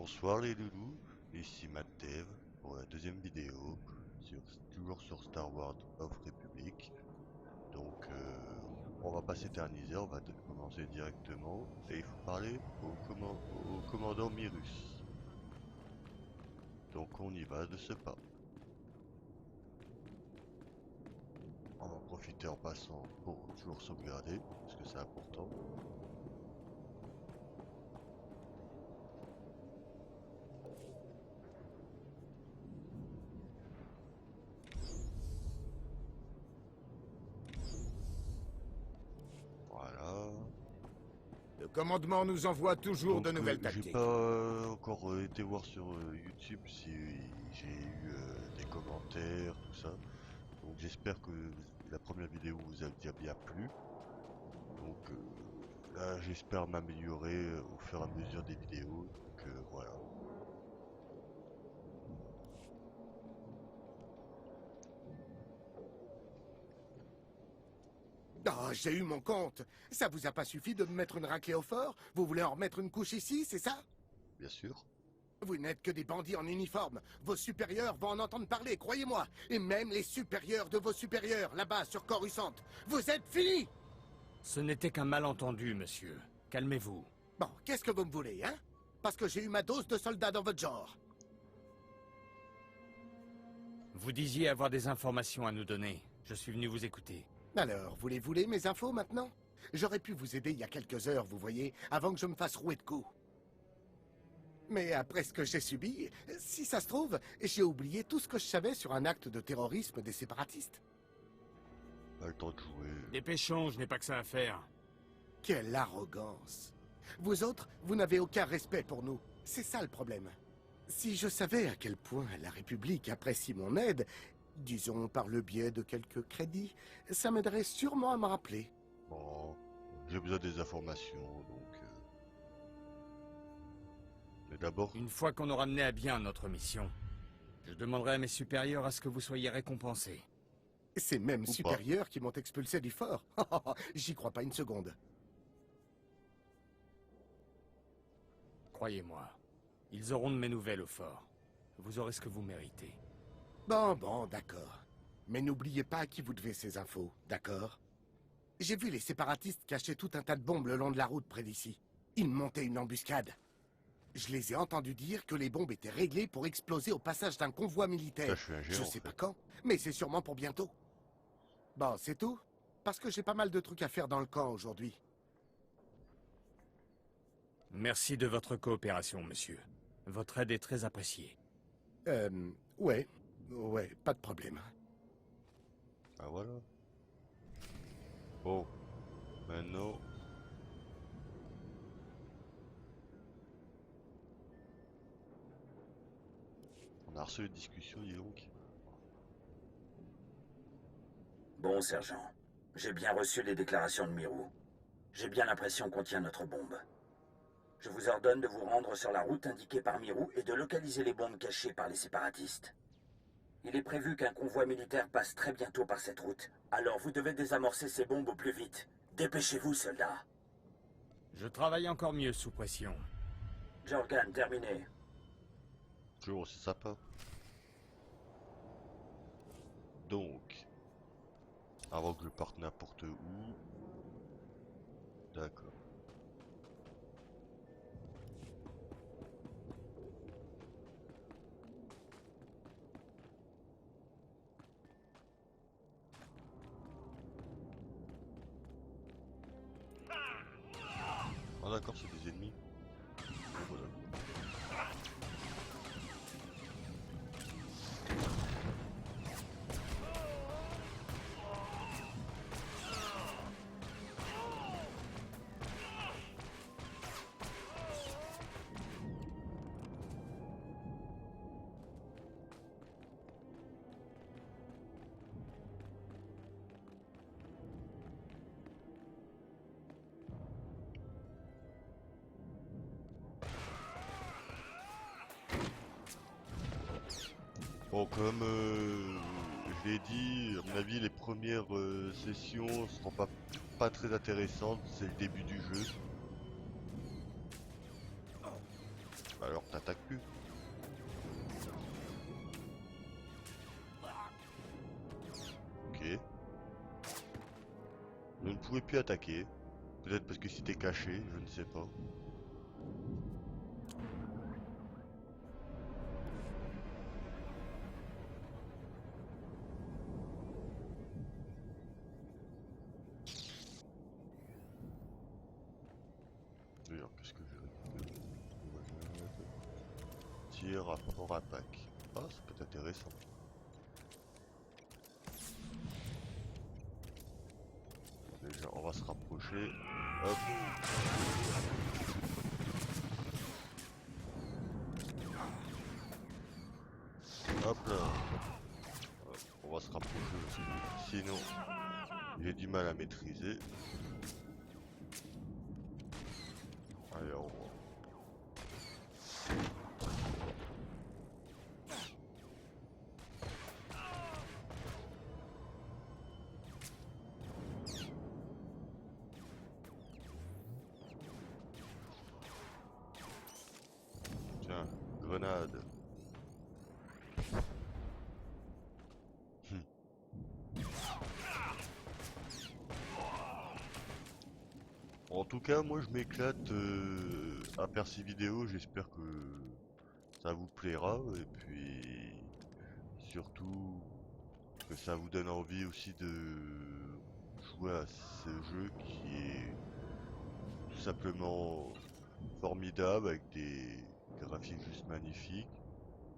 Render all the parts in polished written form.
Bonsoir les loulous, ici MattDev pour la deuxième vidéo, toujours sur Star Wars of Republic. Donc on va pas s'éterniser, on va commencer directement et il faut parler au commandant Myrus. Donc on y va de ce pas. On va en profiter en passant pour toujours sauvegarder, parce que c'est important. Voilà. Le commandement nous envoie toujours de nouvelles J'ai tactiques. pas encore été voir sur YouTube si j'ai eu des commentaires, tout ça. Donc j'espère que la première vidéo vous a bien plu. Donc là j'espère m'améliorer au fur et à mesure des vidéos. Donc voilà. Oh, j'ai eu mon compte. Ça vous a pas suffi de me mettre une raclée au fort? Vous voulez en remettre une couche ici, c'est ça? Bien sûr. Vous n'êtes que des bandits en uniforme. Vos supérieurs vont en entendre parler, croyez-moi. Et même les supérieurs de vos supérieurs, là-bas, sur Coruscant. Vous êtes finis! Ce n'était qu'un malentendu, monsieur. Calmez-vous. Bon, qu'est-ce que vous me voulez, hein? Parce que j'ai eu ma dose de soldats dans votre genre. Vous disiez avoir des informations à nous donner. Je suis venu vous écouter. Alors, vous les voulez, mes infos, maintenant? J'aurais pu vous aider il y a quelques heures, vous voyez, avant que je me fasse rouer de coups. Mais après ce que j'ai subi, si ça se trouve, j'ai oublié tout ce que je savais sur un acte de terrorisme des séparatistes. Pas le temps de jouer. Dépêchons, je n'ai pas que ça à faire. Quelle arrogance! Vous autres, vous n'avez aucun respect pour nous. C'est ça le problème. Si je savais à quel point la République apprécie mon aide, disons par le biais de quelques crédits, ça m'aiderait sûrement à me rappeler. Bon, j'ai besoin des informations donc. Mais d'abord, Une fois qu'on aura mené à bien notre mission, je demanderai à mes supérieurs à ce que vous soyez récompensés. Ces mêmes pas. supérieurs qui m'ont expulsé du fort. J'y crois pas une seconde. Croyez-moi, ils auront de mes nouvelles au fort. Vous aurez ce que vous méritez. Bon, d'accord. Mais n'oubliez pas à qui vous devez ces infos, d'accord? J'ai vu les séparatistes cacher tout un tas de bombes le long de la route près d'ici. Ils montaient une embuscade. Je les ai entendus dire que les bombes étaient réglées pour exploser au passage d'un convoi militaire. Ça, je suis un géant, Je en sais fait. pas quand, mais c'est sûrement pour bientôt. Bon, c'est tout? Parce que j'ai pas mal de trucs à faire dans le camp aujourd'hui. Merci de votre coopération, monsieur. Votre aide est très appréciée. Ouais, pas de problème. ah voilà. Bon, maintenant. On a reçu une discussion, dis donc. Bon, sergent. J'ai bien reçu les déclarations de Mirou. J'ai bien l'impression qu'on tient notre bombe. Je vous ordonne de vous rendre sur la route indiquée par Mirou et de localiser les bombes cachées par les séparatistes. Il est prévu qu'un convoi militaire passe très bientôt par cette route. Alors vous devez désamorcer ces bombes au plus vite. Dépêchez-vous, soldats. Je travaille encore mieux sous pression. Jorgan, terminé. Toujours aussi sympa. Donc, avant que je parte n'importe où. D'accord. Ah d'accord, c'est des ennemis. Bon, voilà. Bon, comme je l'ai dit, à mon avis, les premières sessions seront pas très intéressantes. C'est le début du jeu. Alors t'attaques plus. Ok. Je ne pouvais plus attaquer. Peut-être parce que c'était caché, je ne sais pas. D'ailleurs, qu'est-ce que j'ai récupéré? Tir rapport attaque. Ah, ça peut être intéressant. Déjà, on va se rapprocher. Hop. Hop là. Hop, on va se rapprocher aussi. Sinon, j'ai du mal à maîtriser. Allez, on va. Tiens, grenade. En tout cas, moi je m'éclate à faire ces vidéos, j'espère que ça vous plaira et puis surtout que ça vous donne envie aussi de jouer à ce jeu qui est tout simplement formidable avec des graphiques juste magnifiques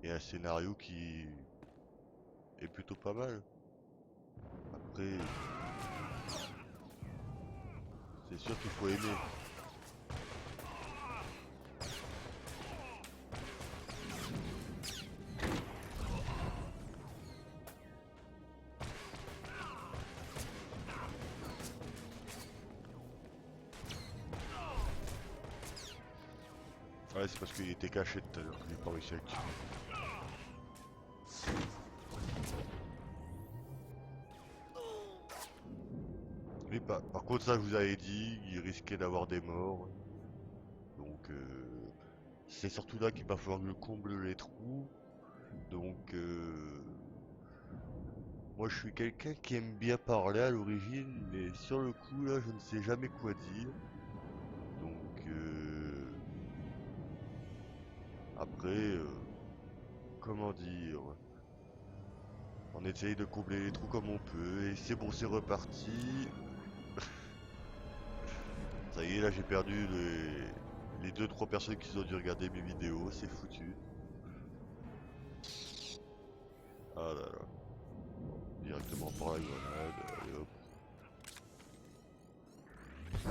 et un scénario qui est plutôt pas mal. Après, c'est sûr qu'il faut aimer. Ouais, c'est parce qu'il était caché tout à l'heure que j'ai pas réussi à le tuer. Mais par contre, ça, je vous avais dit, il risquait d'avoir des morts. Donc, c'est surtout là qu'il va falloir que je comble les trous. Donc, moi, je suis quelqu'un qui aime bien parler à l'origine, mais sur le coup, là, je ne sais jamais quoi dire. Donc, après, comment dire? On essaye de combler les trous comme on peut, et c'est bon, c'est reparti. Ça y est, là, j'ai perdu les 2-3 personnes qui ont dû regarder mes vidéos, c'est foutu. Ah là là. Directement par la grenade, allez hop. Ah.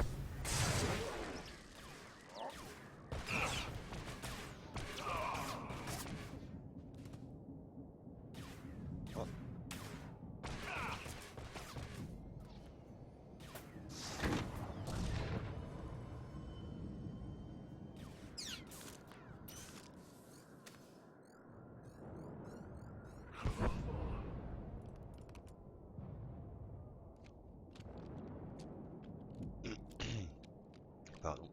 Pardon.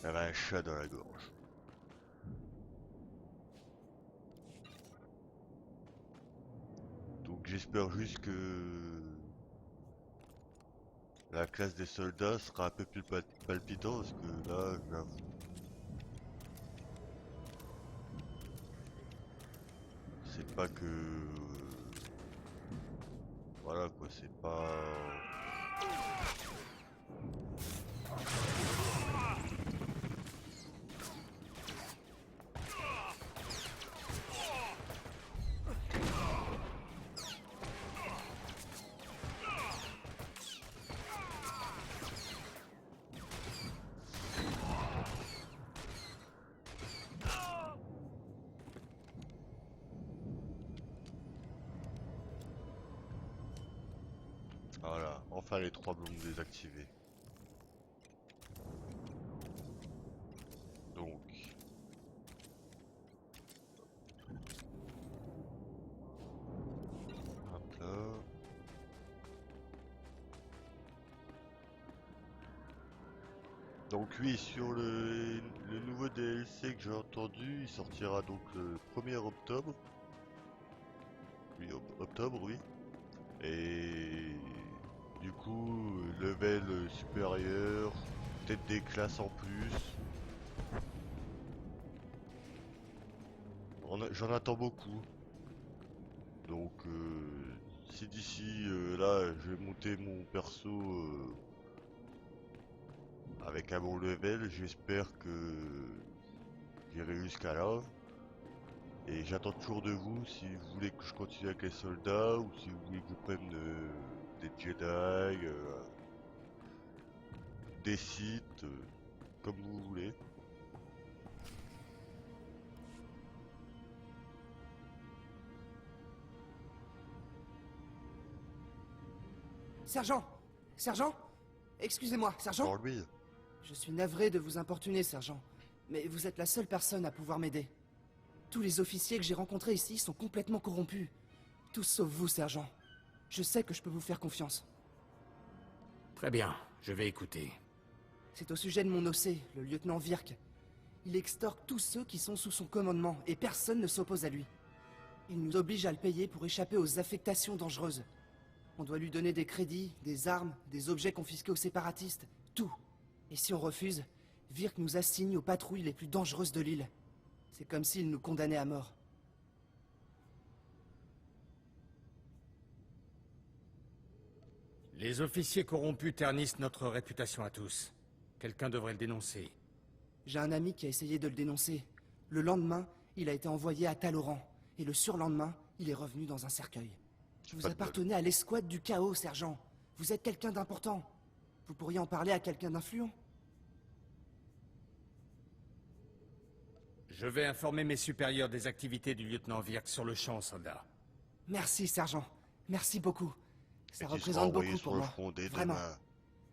J'avais un chat dans la gorge. Donc j'espère juste que la classe des soldats sera un peu plus palpitant parce que là, j'avoue. C'est pas que... Voilà quoi, c'est pas... Voilà, enfin les 3 bombes désactivées. Donc... Hop là... Donc oui, sur le nouveau DLC que j'ai entendu, il sortira donc le 1er octobre. Oui, octobre, oui. Et du coup, level supérieur, peut-être des classes en plus. J'en attends beaucoup. Donc si d'ici là, je vais monter mon perso avec un bon level, j'espère que j'irai jusqu'à là. Et j'attends toujours de vous si vous voulez que je continue avec les soldats ou si vous voulez que je prenne des Jedi, des Sith, comme vous voulez. Sergent! Sergent! Excusez-moi, sergent! Pour lui. Je suis navré de vous importuner, sergent. Mais vous êtes la seule personne à pouvoir m'aider. Tous les officiers que j'ai rencontrés ici sont complètement corrompus. Tous sauf vous, sergent. Je sais que je peux vous faire confiance. Très bien, je vais écouter. C'est au sujet de mon OC, le lieutenant Virk. Il extorque tous ceux qui sont sous son commandement, et personne ne s'oppose à lui. Il nous oblige à le payer pour échapper aux affectations dangereuses. On doit lui donner des crédits, des armes, des objets confisqués aux séparatistes, tout. Et si on refuse, Virk nous assigne aux patrouilles les plus dangereuses de l'île. C'est comme s'il nous condamnait à mort. Les officiers corrompus ternissent notre réputation à tous. Quelqu'un devrait le dénoncer. J'ai un ami qui a essayé de le dénoncer. Le lendemain, il a été envoyé à Taloran. Et le surlendemain, il est revenu dans un cercueil. Vous appartenez à l'escouade du chaos, sergent. Vous êtes quelqu'un d'important. Vous pourriez en parler à quelqu'un d'influent. Je vais informer mes supérieurs des activités du lieutenant Virk sur le champ, soldat. Merci, sergent. Merci beaucoup. Ça Et tu seras représente envoyé beaucoup sur pour le moi. front dès Vraiment. demain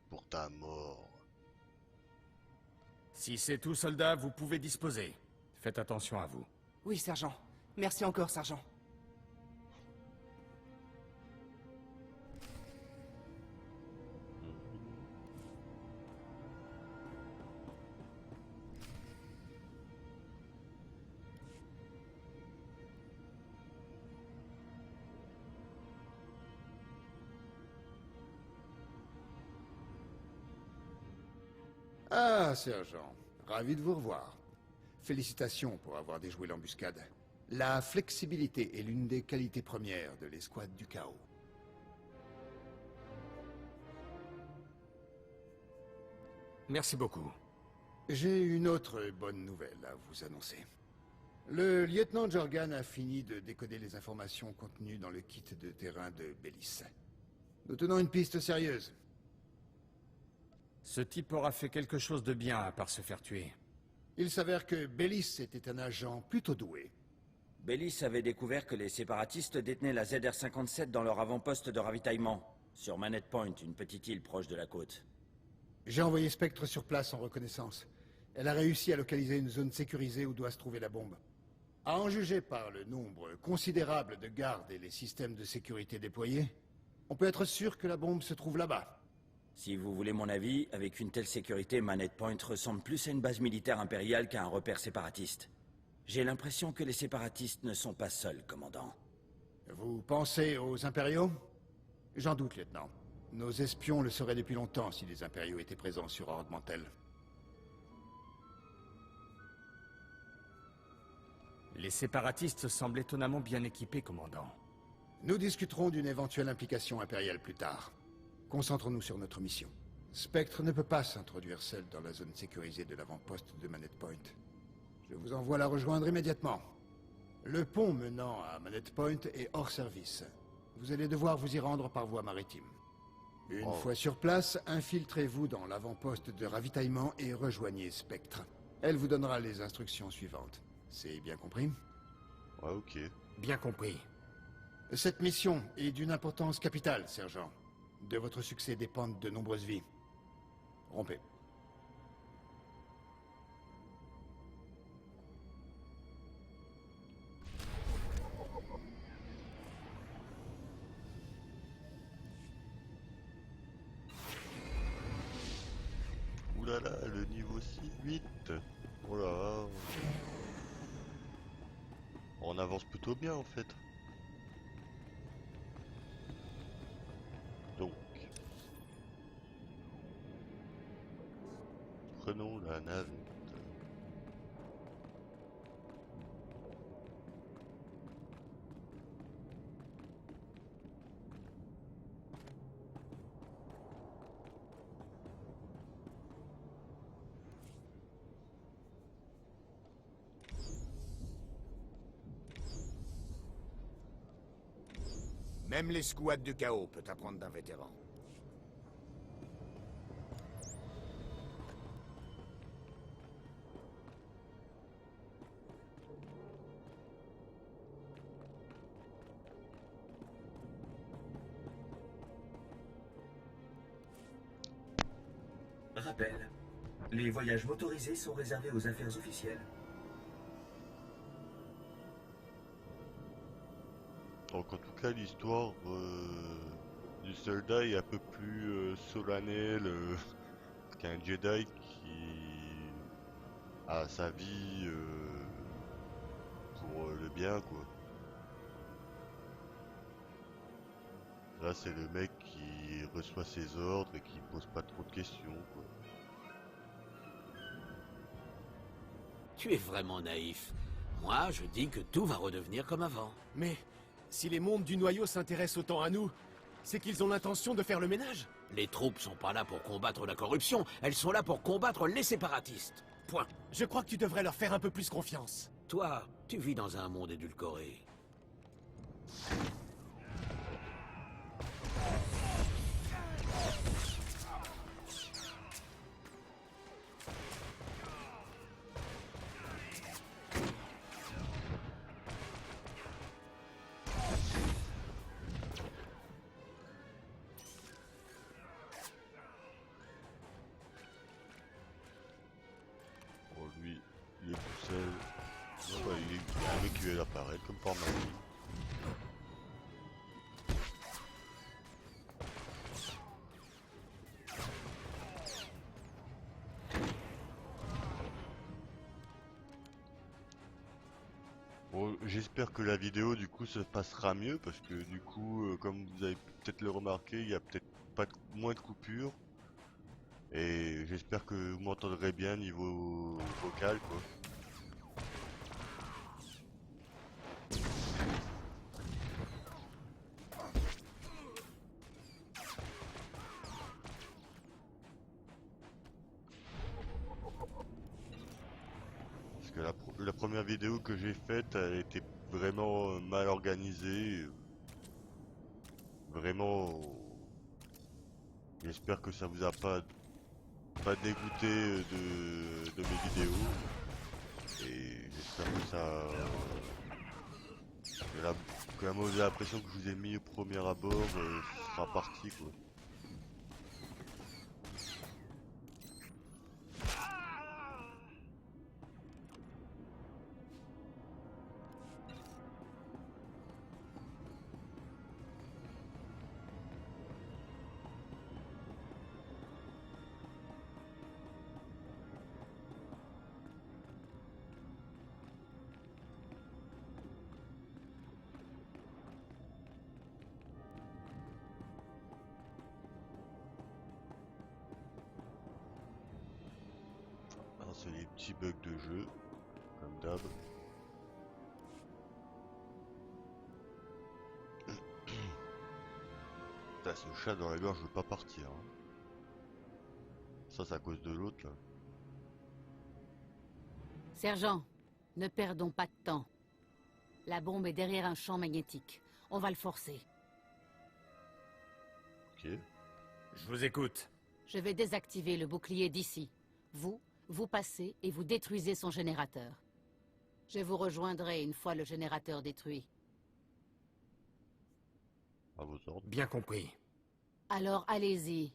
pour ta mort. Si c'est tout, soldat, vous pouvez disposer. Faites attention à vous. Oui, sergent. Merci encore, sergent. Ah, sergent. Ravi de vous revoir. Félicitations pour avoir déjoué l'embuscade. La flexibilité est l'une des qualités premières de l'escouade du chaos. Merci beaucoup. J'ai une autre bonne nouvelle à vous annoncer. Le lieutenant Jorgan a fini de décoder les informations contenues dans le kit de terrain de Bellis. Nous tenons une piste sérieuse. Ce type aura fait quelque chose de bien à part se faire tuer. Il s'avère que Bellis était un agent plutôt doué. Bellis avait découvert que les séparatistes détenaient la ZR-57 dans leur avant-poste de ravitaillement, sur Manette Point, une petite île proche de la côte. J'ai envoyé Spectre sur place en reconnaissance. Elle a réussi à localiser une zone sécurisée où doit se trouver la bombe. À en juger par le nombre considérable de gardes et les systèmes de sécurité déployés, on peut être sûr que la bombe se trouve là-bas. Si vous voulez mon avis, avec une telle sécurité, Manette Point ressemble plus à une base militaire impériale qu'à un repère séparatiste. J'ai l'impression que les séparatistes ne sont pas seuls, commandant. Vous pensez aux impériaux? J'en doute, lieutenant. Nos espions le sauraient depuis longtemps si les impériaux étaient présents sur Ord Mantell. Les séparatistes semblent étonnamment bien équipés, commandant. Nous discuterons d'une éventuelle implication impériale plus tard. Concentrons-nous sur notre mission. Spectre ne peut pas s'introduire seul dans la zone sécurisée de l'avant-poste de Manette Point. Je vous envoie la rejoindre immédiatement. Le pont menant à Manette Point est hors service. Vous allez devoir vous y rendre par voie maritime. Une fois sur place, infiltrez-vous dans l'avant-poste de ravitaillement et rejoignez Spectre. Elle vous donnera les instructions suivantes. C'est bien compris? Ouais, ok. Bien compris. Cette mission est d'une importance capitale, sergent. De votre succès dépendent de nombreuses vies. Rompez. Oula. là là, le niveau 6, 8. Oh là. On avance plutôt bien en fait. Donc, prenons la navette. Même l'escouade du chaos peut apprendre d'un vétéran. Rappel. Les voyages motorisés sont réservés aux affaires officielles. Donc en tout cas l'histoire du soldat est un peu plus solennelle qu'un Jedi qui a sa vie pour le bien quoi. Là c'est le mec qui reçoit ses ordres et qui pose pas trop de questions quoi. Tu es vraiment naïf. Moi, je dis que tout va redevenir comme avant. Mais si les mondes du noyau s'intéressent autant à nous, c'est qu'ils ont l'intention de faire le ménage. Les troupes sont pas là pour combattre la corruption, elles sont là pour combattre les séparatistes. Point. Je crois que tu devrais leur faire un peu plus confiance. Toi, tu vis dans un monde édulcoré. Bon lui il est tout seul. Non, bah, il y a un mec qui vient d'apparaître comme par magie. Bon, j'espère que la vidéo du coup se passera mieux parce que du coup comme vous avez peut-être le remarqué il y a peut-être pas moins de coupures et j'espère que vous m'entendrez bien niveau vocal quoi. Parce que la première vidéo que j'ai faite elle était vraiment mal organisée. Vraiment, j'espère que ça vous a pas dégoûté de mes vidéos. Et j'espère que ça... que la mauvaise impression que je vous ai mis au premier abord sera partie quoi. Alors, c'est les petits bugs de jeu, comme d'hab. Putain, ce chat dans la gorge, je veux pas partir. Hein. Ça, c'est à cause de l'autre là. Sergent, ne perdons pas de temps. La bombe est derrière un champ magnétique. On va le forcer. Ok. Je vous écoute. Je vais désactiver le bouclier d'ici. Vous passez et vous détruisez son générateur. Je vous rejoindrai une fois le générateur détruit. À vos ordres. Bien compris. Alors allez-y.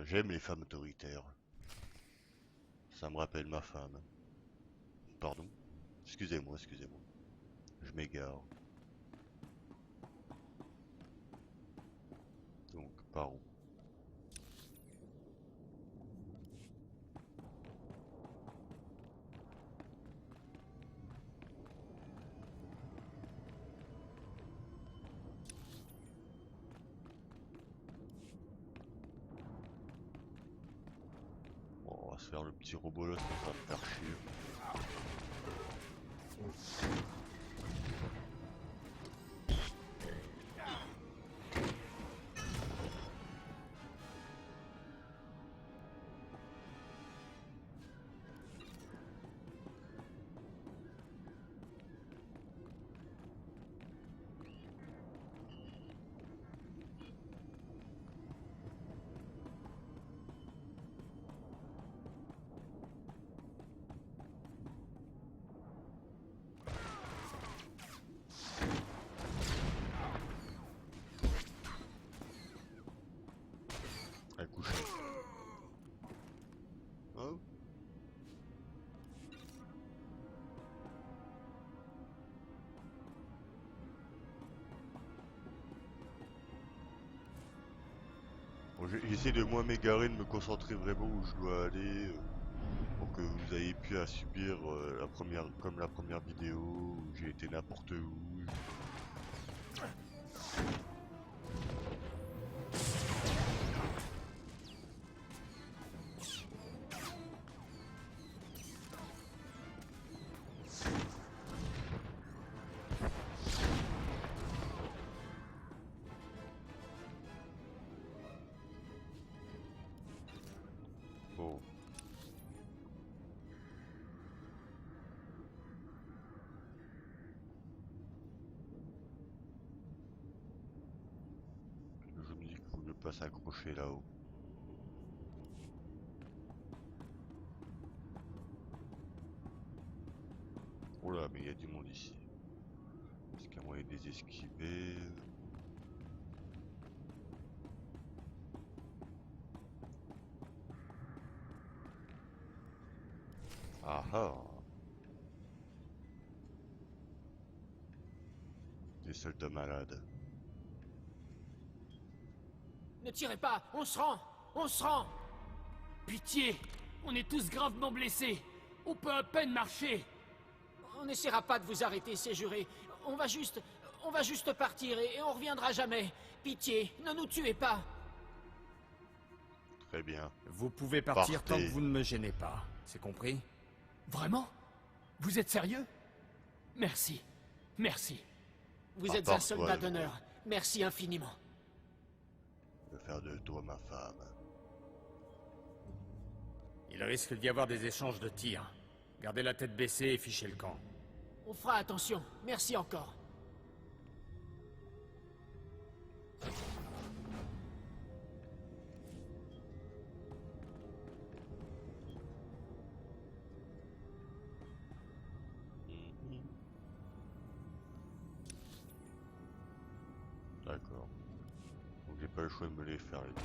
J'aime les femmes autoritaires. Ça me rappelle ma femme. Pardon. Excusez-moi, excusez-moi. Je m'égare. Donc, par où? faire le petit robot là, ça va me faire chier. Un coucher. Oh. Bon, j'essaie de moins m'égarer, de me concentrer vraiment où je dois aller, pour que vous ayez pu à subir comme la première vidéo où j'ai été n'importe où. Bon. Je me dis qu'il faut ne pas s'accrocher là-haut. Oh là, mais il y a du monde ici. Est-ce qu'il y a moyen de les esquiver? Ah ah! Des soldats malades. Ne tirez pas, on se rend! On se rend! Pitié! On est tous gravement blessés! On peut à peine marcher! On n'essaiera pas de vous arrêter, c'est juré. On va juste partir et on reviendra jamais. Pitié, ne nous tuez pas. Très bien. Vous pouvez partir Partez. tant que vous ne me gênez pas. C'est compris? Vraiment? Vous êtes sérieux? Merci. Merci. Vous Ah, êtes un pardon, soldat ouais. d'honneur. Merci infiniment. Je vais faire de toi ma femme. Il risque d'y avoir des échanges de tirs. Gardez la tête baissée et fichez le camp. On fera attention. Merci encore. D'accord. Donc j'ai pas le choix de me les faire les têtes.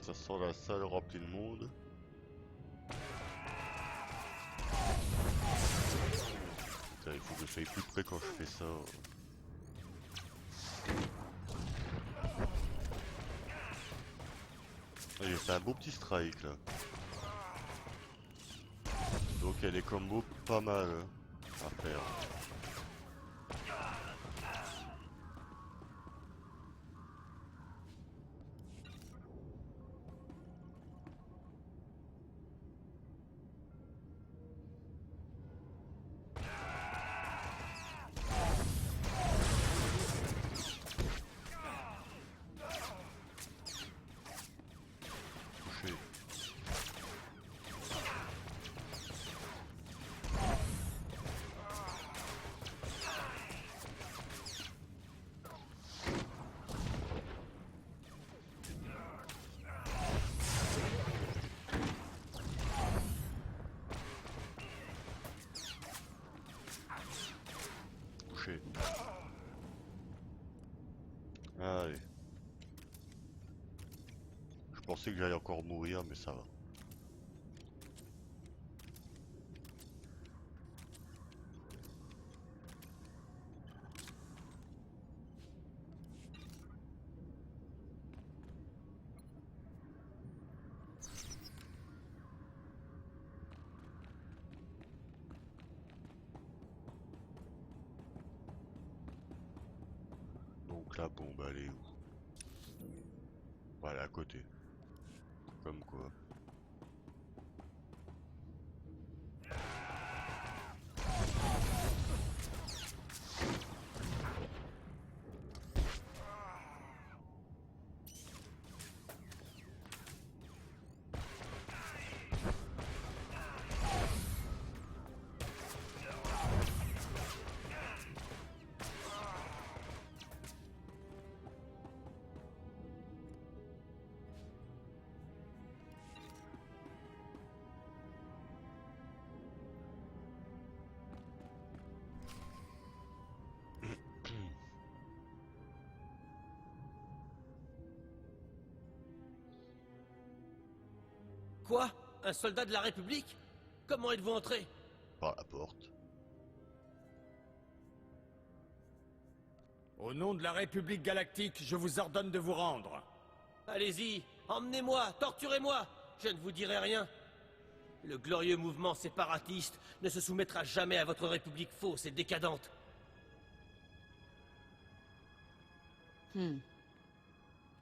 Ça sent la salle remplie de monde. Putain, il faut que je sois plus près quand je fais ça. Ah, j'ai fait un beau petit strike là. Donc il y a des combos pas mal à faire. Touché. Touché. Allez. Je pensais que j'allais encore mourir, mais ça va. ta bombe, elle est où? Voilà, à côté. Comme quoi. Quoi? Un soldat de la République? Comment êtes-vous entré? Par la porte. Au nom de la République Galactique, je vous ordonne de vous rendre. Allez-y, emmenez-moi, torturez-moi, je ne vous dirai rien. Le glorieux mouvement séparatiste ne se soumettra jamais à votre République fausse et décadente.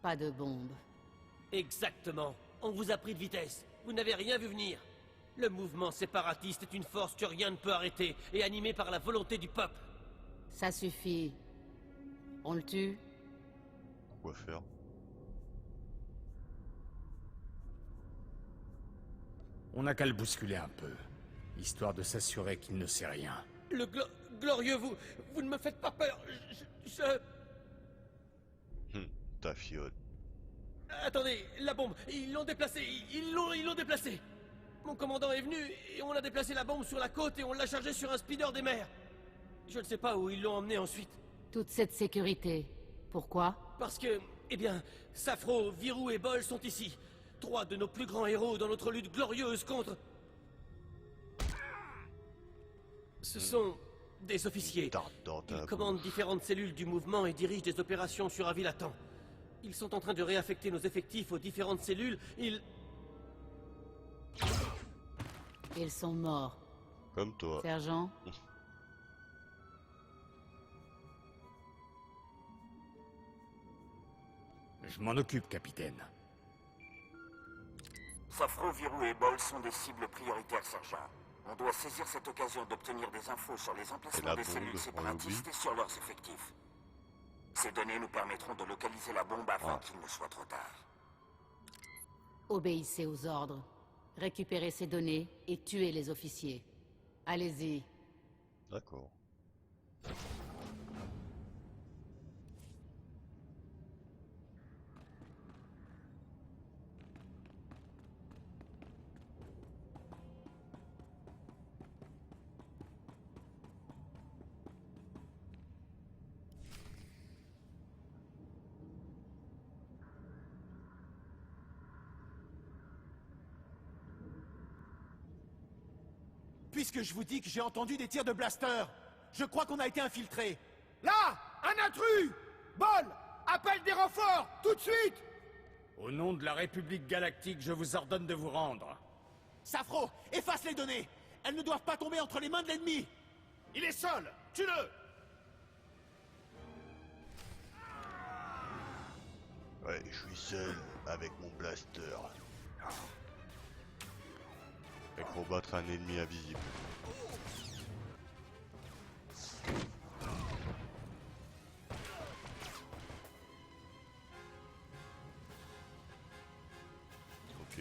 Pas de bombe. Exactement. On vous a pris de vitesse. Vous n'avez rien vu venir. Le mouvement séparatiste est une force que rien ne peut arrêter et animée par la volonté du peuple. Ça suffit. On le tue? Quoi faire? On n'a qu'à le bousculer un peu, histoire de s'assurer qu'il ne sait rien. Le glorieux, vous ne me faites pas peur. Ta fiotte. Attendez, la bombe, ils l'ont déplacée, ils l'ont déplacée. Mon commandant est venu et on a déplacé la bombe sur la côte et on l'a chargée sur un speeder des mers. Je ne sais pas où ils l'ont emmené ensuite. Toute cette sécurité. Pourquoi? Parce que, eh bien, Safro, Virou et Bol sont ici. 3 de nos plus grands héros dans notre lutte glorieuse contre... Ce sont des officiers. Ils commandent différentes cellules du mouvement et dirigent des opérations sur Avilatan. Ils sont en train de réaffecter nos effectifs aux différentes cellules. Ils sont morts. Comme toi. Sergent? Je m'en occupe, capitaine. Safro, Virou et Bol sont des cibles prioritaires, sergent. On doit saisir cette occasion d'obtenir des infos sur les emplacements des cellules séparatistes et sur leurs effectifs. Ces données nous permettront de localiser la bombe avant qu'il ne soit trop tard. Obéissez aux ordres. Récupérez ces données et tuez les officiers. Allez-y. D'accord. Puisque je vous dis que j'ai entendu des tirs de blaster, je crois qu'on a été infiltré. Là! Un intrus! Bol! Appelle des renforts! Tout de suite! Au nom de la République Galactique, je vous ordonne de vous rendre. Safro, efface les données! Elles ne doivent pas tomber entre les mains de l'ennemi! Il est seul! Tue-le! Ouais, je suis seul avec mon blaster. Et combattre un ennemi invisible. Ok.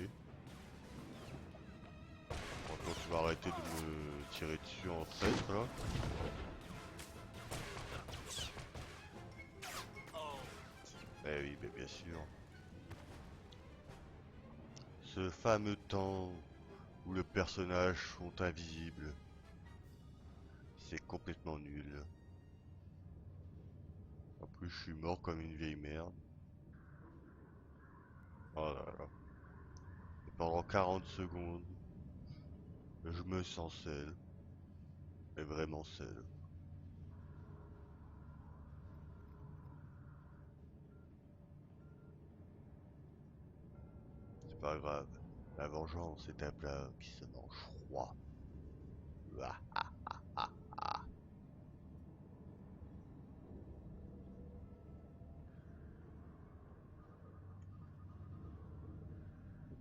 Maintenant tu vas arrêter de me tirer dessus en traître là. Eh oui, mais bien sûr. Ce fameux temps où le personnage sont invisibles. C'est complètement nul. En plus, je suis mort comme une vieille merde. Oh là là. Et pendant 40 secondes, je me sens seul. Mais vraiment seul. C'est pas grave. La vengeance est un plat qui se mange froid. Ah, ah, ah, ah, ah.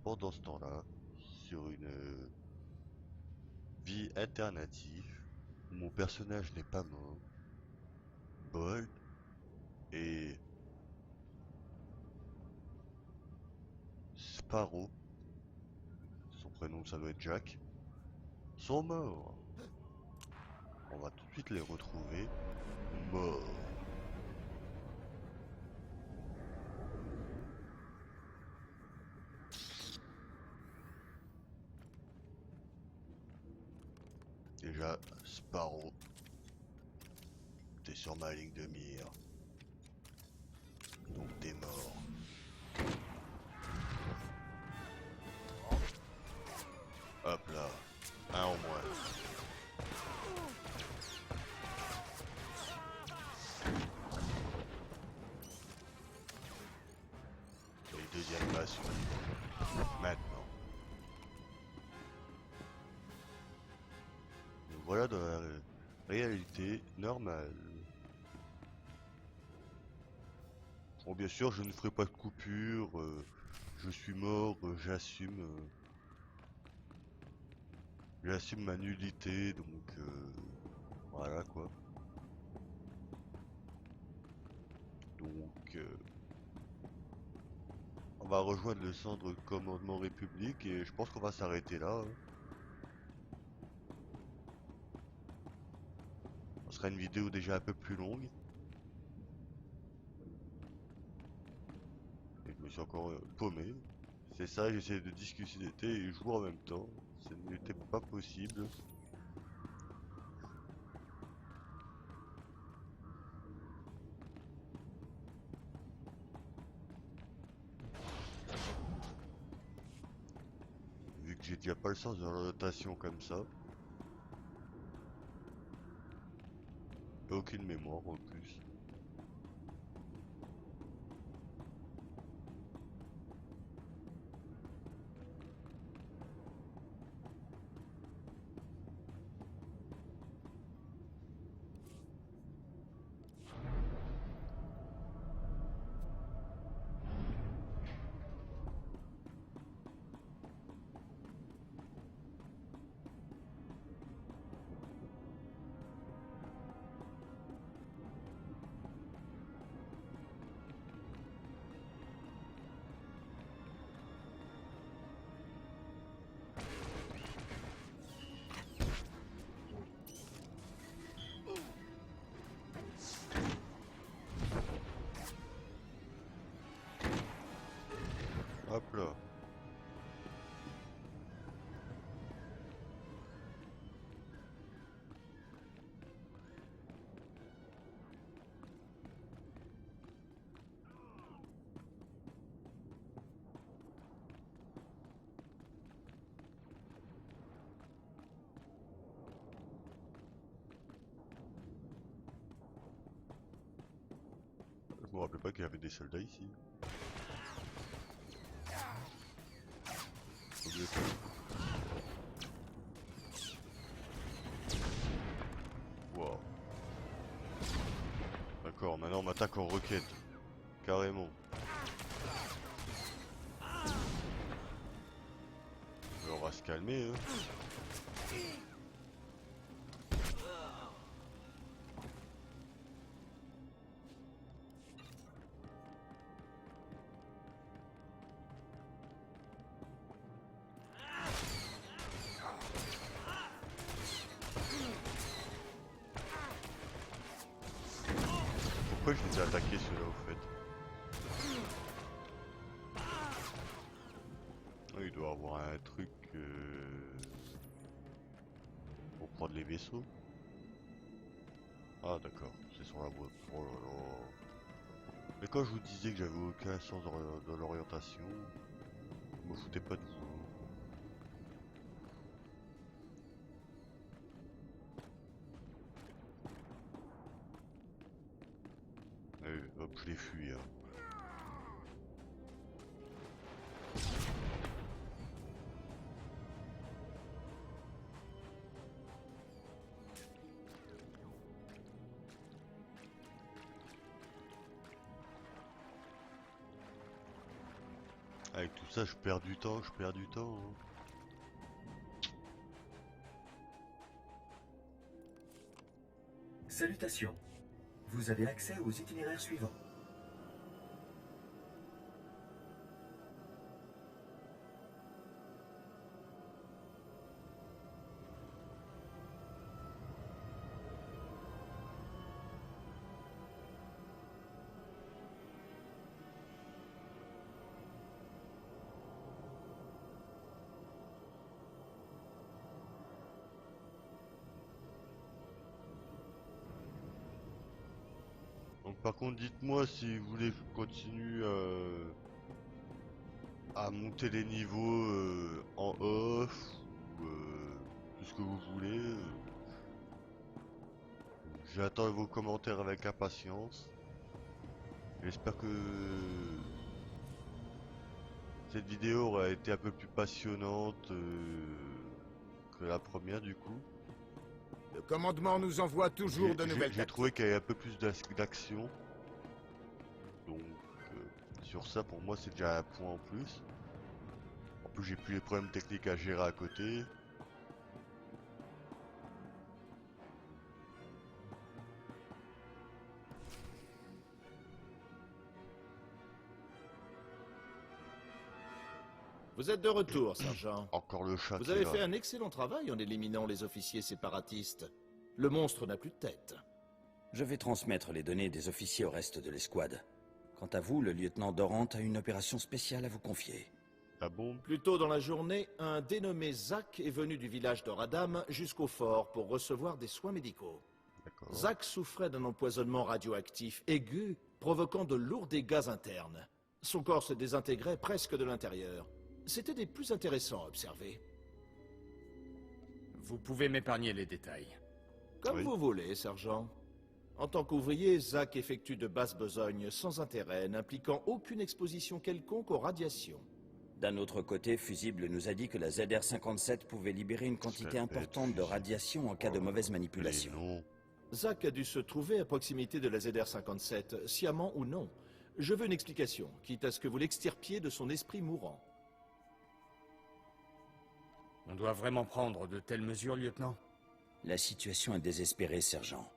pendant ce temps-là, sur une vie alternative, où mon personnage n'est pas mort, Bold et Sparrow, son prénom ça doit être Jack, sont morts. On va tout de suite les retrouver morts. Déjà, Sparrow, t'es sur ma ligne de mire. Donc t'es mort. Hop là, un en moins. Et deuxième passe maintenant. Donc voilà dans la réalité normale. Bon, bien sûr, je ne ferai pas de coupure. Je suis mort, j'assume. J'assume ma nullité, donc voilà quoi. Donc on va rejoindre le centre de commandement République et je pense qu'on va s'arrêter là. Ce sera une vidéo déjà un peu plus longue. Et je me suis encore paumé. C'est ça, j'essaie de discuter et jouer en même temps. Ce n'était pas possible. Vu que j'ai déjà pas le sens de l'orientation comme ça. Et aucune mémoire en plus. Hop là. Je me rappelais pas qu'il y avait des soldats ici. Wow. D'accord, maintenant on m'attaque en roquette. Carrément. Mais on va se calmer, hein. Pourquoi je les ai attaqués ceux-là au fait? Oh, il doit avoir un truc pour prendre les vaisseaux. Ah d'accord, c'est sur la voie. Oh là là. Mais quand je vous disais que j'avais aucun sens de l'orientation, je me foutais pas de vous. Hop, je les fuis. Hein. Avec tout ça, je perds du temps, hein. Salutations. Vous avez accès aux itinéraires suivants. Donc par contre, dites-moi si vous voulez que je continue à monter les niveaux en off ou tout ce que vous voulez. J'attends vos commentaires avec impatience. J'espère que cette vidéo aura été un peu plus passionnante que la première du coup. Le commandement nous envoie toujours de nouvelles J'ai tactiques. trouvé qu'il y avait un peu plus d'action. Donc sur ça pour moi c'est déjà un point en plus. En plus j'ai plus les problèmes techniques à gérer à côté. Vous êtes de retour, sergent. Encore le chat. Vous avez fait un excellent travail en éliminant les officiers séparatistes. Le monstre n'a plus de tête. Je vais transmettre les données des officiers au reste de l'escouade. Quant à vous, le lieutenant Dorant a une opération spéciale à vous confier. La bombe. Plus tôt dans la journée, un dénommé Zach est venu du village de Radam jusqu'au fort pour recevoir des soins médicaux. Zach souffrait d'un empoisonnement radioactif aigu, provoquant de lourds dégâts internes. Son corps se désintégrait presque de l'intérieur. C'était des plus intéressants à observer. Vous pouvez m'épargner les détails. Comme vous voulez, sergent. En tant qu'ouvrier, Zach effectue de basses besognes sans intérêt, n'impliquant aucune exposition quelconque aux radiations. D'un autre côté, Fusible nous a dit que la ZR-57 pouvait libérer une quantité importante de radiation en cas de mauvaise manipulation. Zach a dû se trouver à proximité de la ZR-57, sciemment ou non. Je veux une explication, quitte à ce que vous l'extirpiez de son esprit mourant. On doit vraiment prendre de telles mesures, lieutenant? La situation est désespérée, sergent.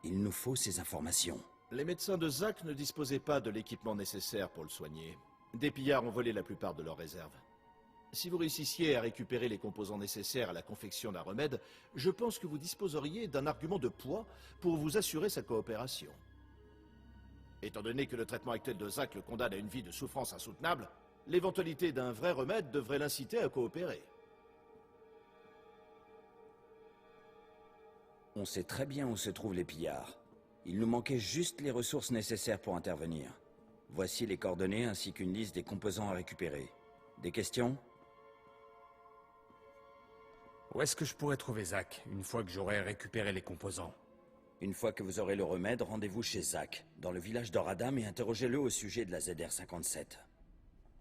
Il nous faut ces informations. Les médecins de Zach ne disposaient pas de l'équipement nécessaire pour le soigner. Des pillards ont volé la plupart de leurs réserves. Si vous réussissiez à récupérer les composants nécessaires à la confection d'un remède, je pense que vous disposeriez d'un argument de poids pour vous assurer sa coopération. Étant donné que le traitement actuel de Zach le condamne à une vie de souffrance insoutenable, l'éventualité d'un vrai remède devrait l'inciter à coopérer. On sait très bien où se trouvent les pillards. Il nous manquait juste les ressources nécessaires pour intervenir. Voici les coordonnées ainsi qu'une liste des composants à récupérer. Des questions? Où est-ce que je pourrais trouver Zach, une fois que j'aurai récupéré les composants? Une fois que vous aurez le remède, rendez-vous chez Zach, dans le village d'Oradam, et interrogez-le au sujet de la ZR-57.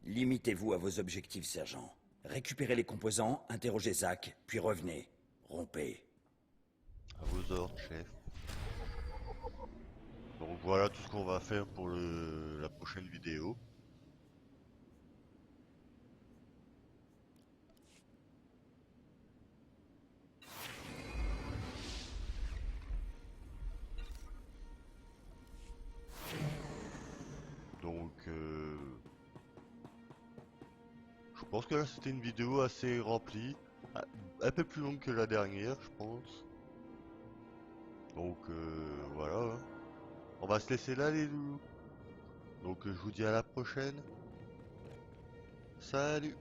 Limitez-vous à vos objectifs, sergent. Récupérez les composants, interrogez Zach, puis revenez. Rompez. À vos ordres, chef. Donc voilà tout ce qu'on va faire pour la prochaine vidéo. Donc je pense que là c'était une vidéo assez remplie, un peu plus longue que la dernière je pense. Donc voilà. On va se laisser là les loulous. Donc je vous dis à la prochaine. Salut.